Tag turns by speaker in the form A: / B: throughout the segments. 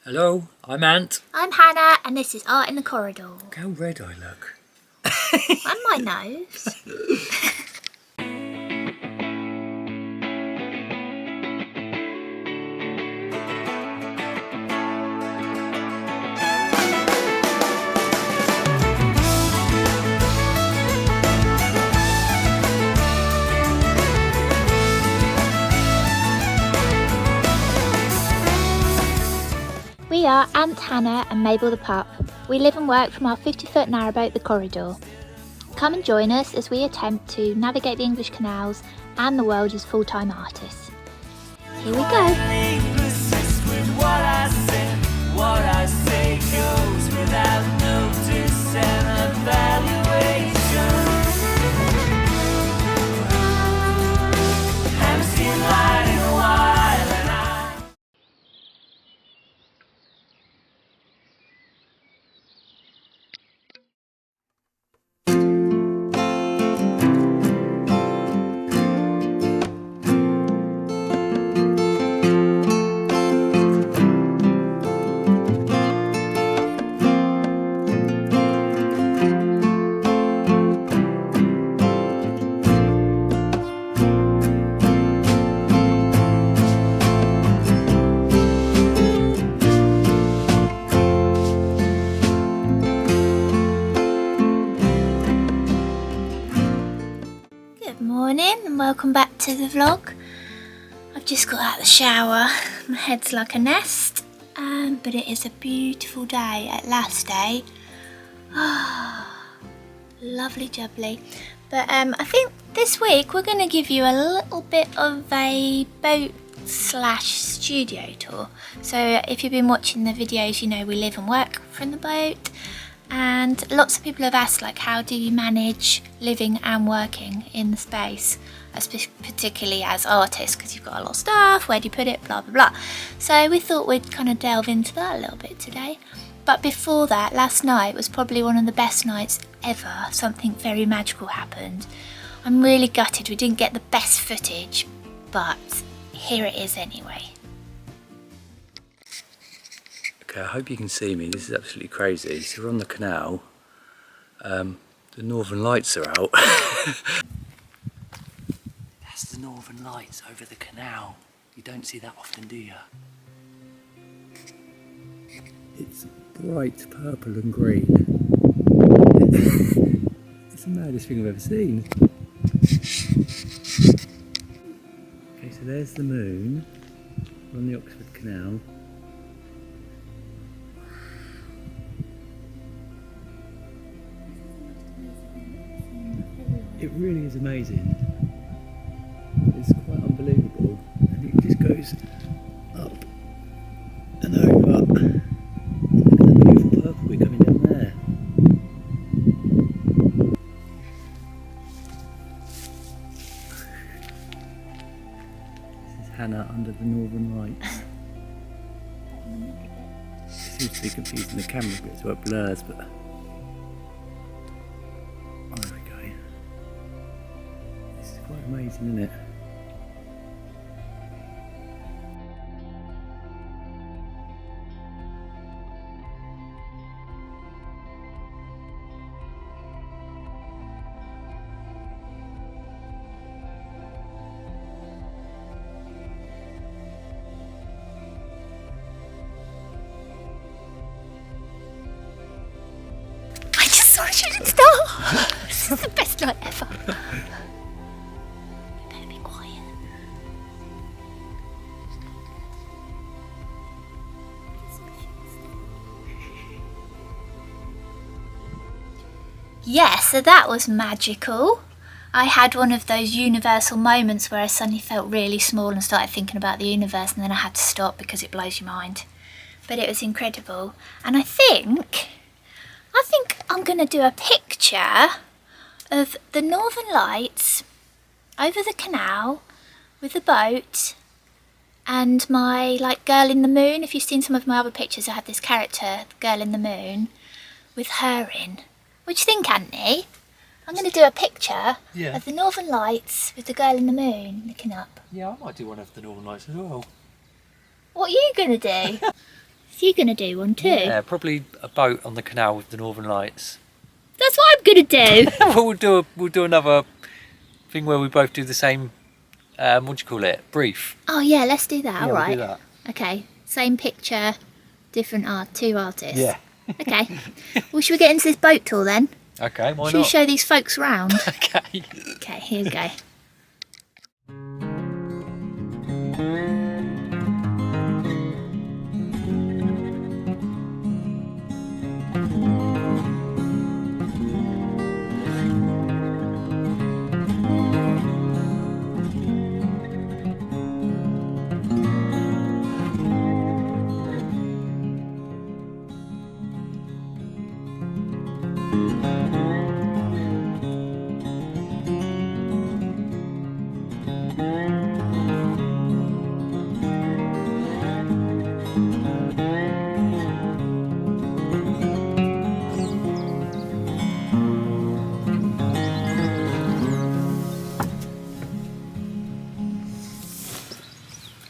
A: Hello, I'm Ant.
B: I'm Hannah, and this is Art in the Corridor.
A: Look how red I look.
B: And my nose. We are Aunt Hannah and Mabel the pup. We live and work from our 50-foot narrowboat, the Corridor. Come and join us as we attempt to navigate the English canals and the world as full-time artists. Here we go. Good morning and welcome back to the vlog. I've just got out of the shower. My head's like a nest, but it is a beautiful day at last day. Lovely jubbly. But I think this week we're going to give you a little bit of a boat / studio tour. So if you've been watching the videos, you know we live and work from the boat. And lots of people have asked, like, how do you manage living and working in the space, particularly as artists, because you've got a lot of stuff, where do you put it, blah, blah, blah. So we thought we'd kind of delve into that a little bit today. But before that, last night was probably one of the best nights ever. Something very magical happened. I'm really gutted we didn't get the best footage, but here it is anyway.
A: Okay, I hope you can see me. This is absolutely crazy. So we're on the canal. The northern lights are out. That's the northern lights over the canal. You don't see that often, do you? It's bright purple and green. It's the maddest thing I've ever seen. Okay, so there's the moon. We're on the Oxford Canal. It really is amazing. It's quite unbelievable, and it just goes up and over. And look at the beautiful purple we're coming down there. This is Hannah under the northern lights. It seems to be confusing the camera a bit, so it blurs, but there we go. This is quite amazing, isn't it?
B: I just saw a shooting star! This is the best night ever. We better be quiet. Yeah, so that was magical. I had one of those universal moments where I suddenly felt really small and started thinking about the universe, and then I had to stop because it blows your mind. But it was incredible. And I think I'm going to do a picture of the Northern Lights over the canal with the boat and my girl in the moon. If you've seen some of my other pictures, I have this character, the girl in the moon, with her in. What do you think, Anthony? I'm going to do a picture of the Northern Lights with the girl in the moon looking up.
A: Yeah, I might do one of the Northern Lights as well.
B: What are you going to do? you're going to do one too?
A: Yeah, probably a boat on the canal with the Northern Lights.
B: That's what I'm going to do.
A: Well, we'll do another thing where we both do the same. What do you call it? Brief.
B: Oh yeah, let's do that.
A: Yeah,
B: All right.
A: we'll do that.
B: Okay. Same picture, different two artists.
A: Yeah.
B: Okay. Well, should we get into this boat tour then?
A: Okay, why
B: Should we
A: not?
B: show these folks around?
A: Okay.
B: Okay, here we go.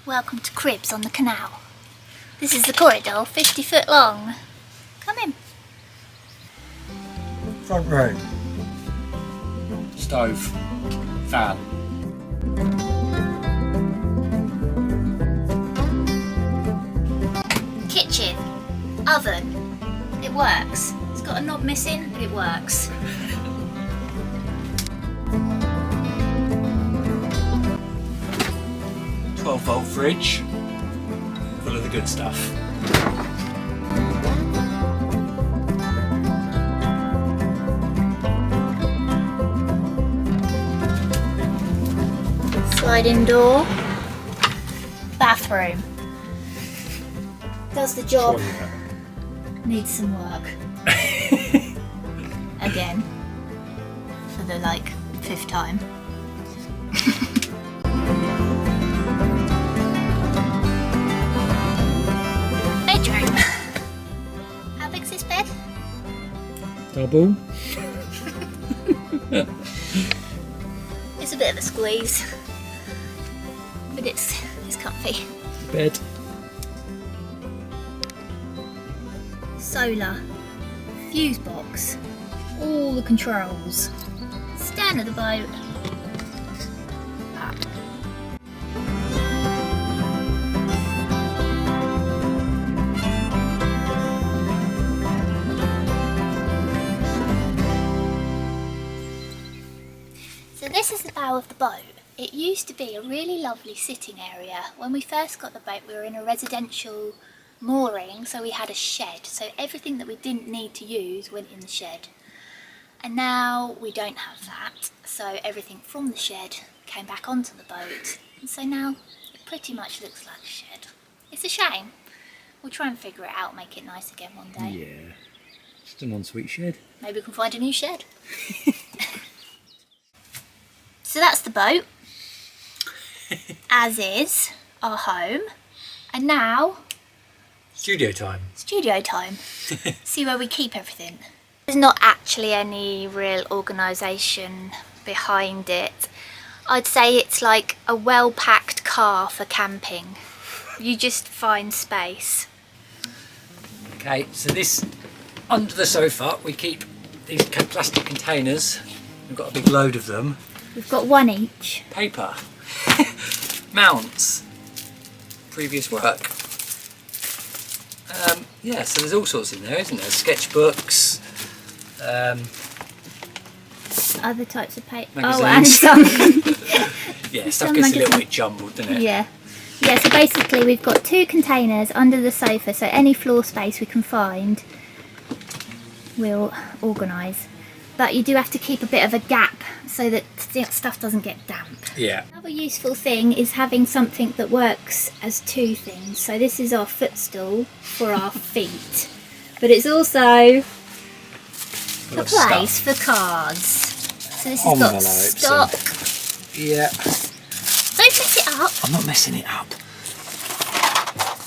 B: Welcome to Cribs on the canal. This is the corridor, 50 foot long. Come in.
A: Front room. Stove. Fan.
B: Kitchen. Oven. It works. It's got a knob missing, but it works.
A: Volt fridge. Full of the good stuff.
B: Sliding door. Bathroom. Does the job. Needs some work. Again. For the fifth time. Bedroom. How big's this bed?
A: Double.
B: It's a bit of a squeeze. But it's comfy.
A: Bed.
B: Solar, fuse box, all the controls, stern of the boat, up. So this is the bow of the boat. It used to be a really lovely sitting area. When we first got the boat, we were in a residential mooring, so we had a shed, so everything that we didn't need to use went in the shed. And now we don't have that, so everything from the shed came back onto the boat, and so now it pretty much looks like a shed. It's a shame. We'll try and figure it out, make it nice again one day.
A: Yeah, just an ensuite shed.
B: Maybe we can find a new shed. So that's the boat, as is our home, and now
A: Studio time.
B: studio time. See where we keep everything. There's not actually any real organisation behind it. I'd say it's like a well-packed car for camping. You just find space.
A: Okay, so this, under the sofa, we keep these plastic containers. We've got a big load of them.
B: We've got one each.
A: Paper. Mounts. Previous work. Yeah, so there's all sorts in there, isn't there? Sketchbooks.
B: Other types of paper.
A: Magazines.
B: Oh, and some.
A: Yeah, stuff
B: Some
A: gets a little
B: magazine.
A: bit jumbled, doesn't it?
B: Yeah. Yeah, so basically we've got 2 containers under the sofa, so any floor space we can find we'll organise. But you do have to keep a bit of a gap so that stuff doesn't get damp.
A: Yeah.
B: Another useful thing is having something that works as 2 things. So this is our footstool for our feet, but it's also a place for cards. So this has got
A: Envelopes
B: stock.
A: Yeah.
B: Don't mess it up.
A: I'm not messing it up.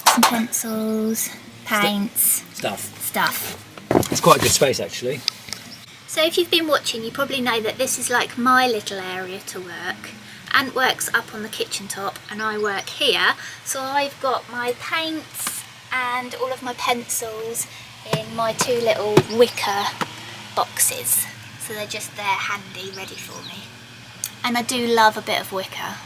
B: Some pencils, paints, stuff.
A: It's quite a good space actually.
B: So if you've been watching, you probably know that this is like my little area to work. Ant works up on the kitchen top and I work here. So I've got my paints and all of my pencils in my 2 little wicker boxes. So they're just there handy, ready for me. And I do love a bit of wicker.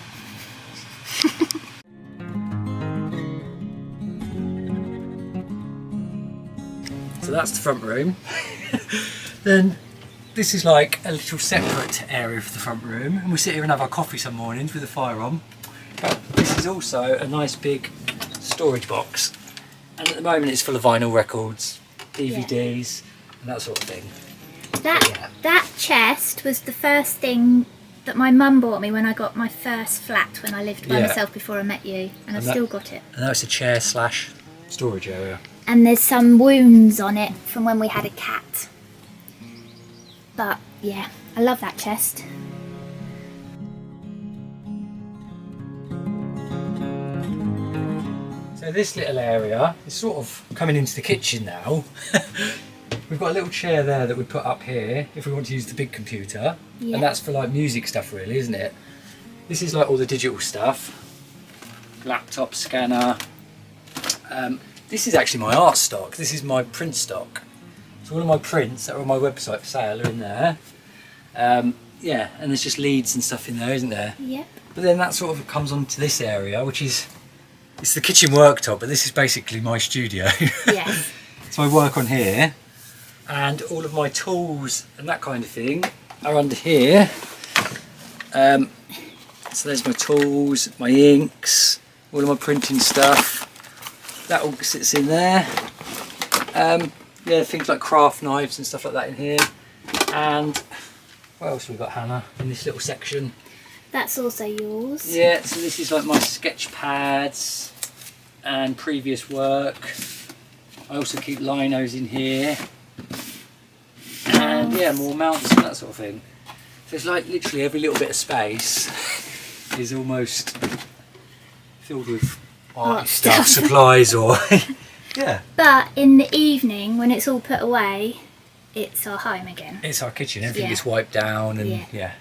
A: So that's the front room. Then this is like a little separate area for the front room, and we sit here and have our coffee some mornings with the fire on. But this is also a nice big storage box, and at the moment it's full of vinyl records, DVDs, and that sort of thing.
B: That chest was the first thing that my mum bought me when I got my first flat when I lived by myself before I met you, and I've still got it.
A: And that's a chair slash storage area.
B: And there's some wounds on it from when we had a cat. But yeah, I love that chest.
A: So this little area is sort of coming into the kitchen now. We've got a little chair there that we put up here if we want to use the big computer. And that's for like music stuff really, isn't it? This is like all the digital stuff. Laptop, scanner. This is actually my art stock. This is my print stock. So all of my prints that are on my website for sale are in there. Yeah, and there's just leads and stuff in there, isn't there?
B: Yep.
A: But then that sort of comes onto this area, which is, it's the kitchen worktop, but this is basically my studio.
B: Yes.
A: So I work on here, and all of my tools and that kind of thing are under here. So there's my tools, my inks, all of my printing stuff. That all sits in there. Yeah, things like craft knives and stuff like that in here. And what else have we got, Hannah, in this little section?
B: That's also yours.
A: Yeah, so this is like my sketch pads and previous work. I also keep linos in here. And yeah, more mounts and that sort of thing. So it's like literally every little bit of space is almost filled with art stuff, supplies or... Yeah.
B: But in the evening, when it's all put away, it's our home again.
A: It's our kitchen, everything gets wiped down and yeah.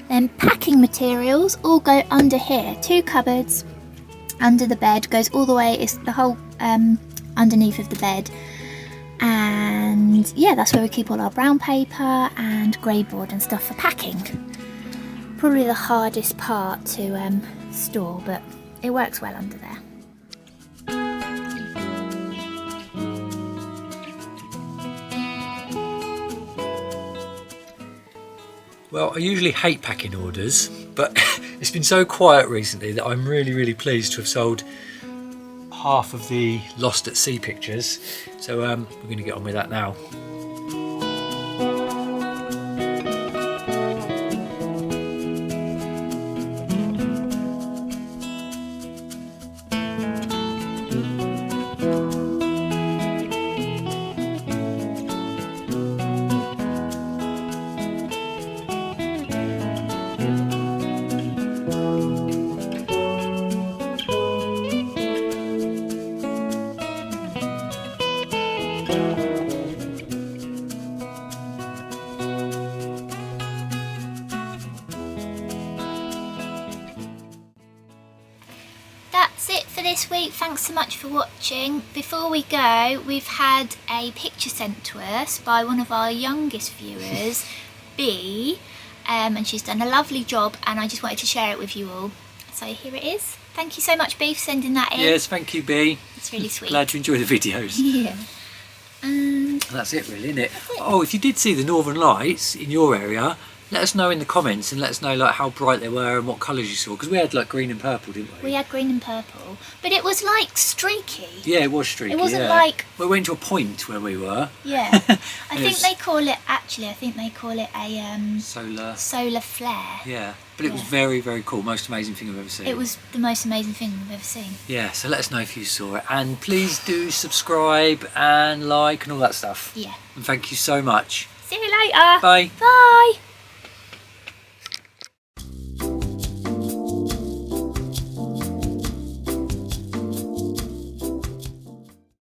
B: Then packing materials all go under here. 2 cupboards under the bed, goes all the way, it's the whole underneath of the bed. And yeah, that's where we keep all our brown paper and grey board and stuff for packing. Probably the hardest part to store, but it works well under there.
A: Well, I usually hate packing orders, but it's been so quiet recently that I'm really pleased to have sold half of the Lost at Sea pictures. So we're going to get on with that now.
B: That's it for this week. Thanks so much for watching. Before we go, we've had a picture sent to us by one of our youngest viewers, B, and she's done a lovely job, and I just wanted to share it with you all. So here it is. Thank you so much, B, for sending that in.
A: Yes, thank you, B.
B: It's really sweet.
A: Glad you enjoy the videos.
B: Yeah. And
A: that's it really, isn't it? Oh, if you did see the Northern Lights in your area, let us know in the comments and let us know like how bright they were and what colours you saw, because we had like green and purple, didn't we?
B: We had green and purple, but it was like streaky.
A: Yeah, it was streaky.
B: It wasn't
A: yeah.
B: like...
A: We went to a point where we were.
B: Yeah. I think they call it, actually, I think they call it a... solar flare.
A: Yeah, but it was very, very cool. Most amazing thing I've ever seen.
B: It was the most amazing thing I've ever seen.
A: Yeah, so let us know if you saw it. And please do subscribe and like and all that stuff.
B: Yeah.
A: And thank you so much.
B: See you later.
A: Bye.
B: Bye.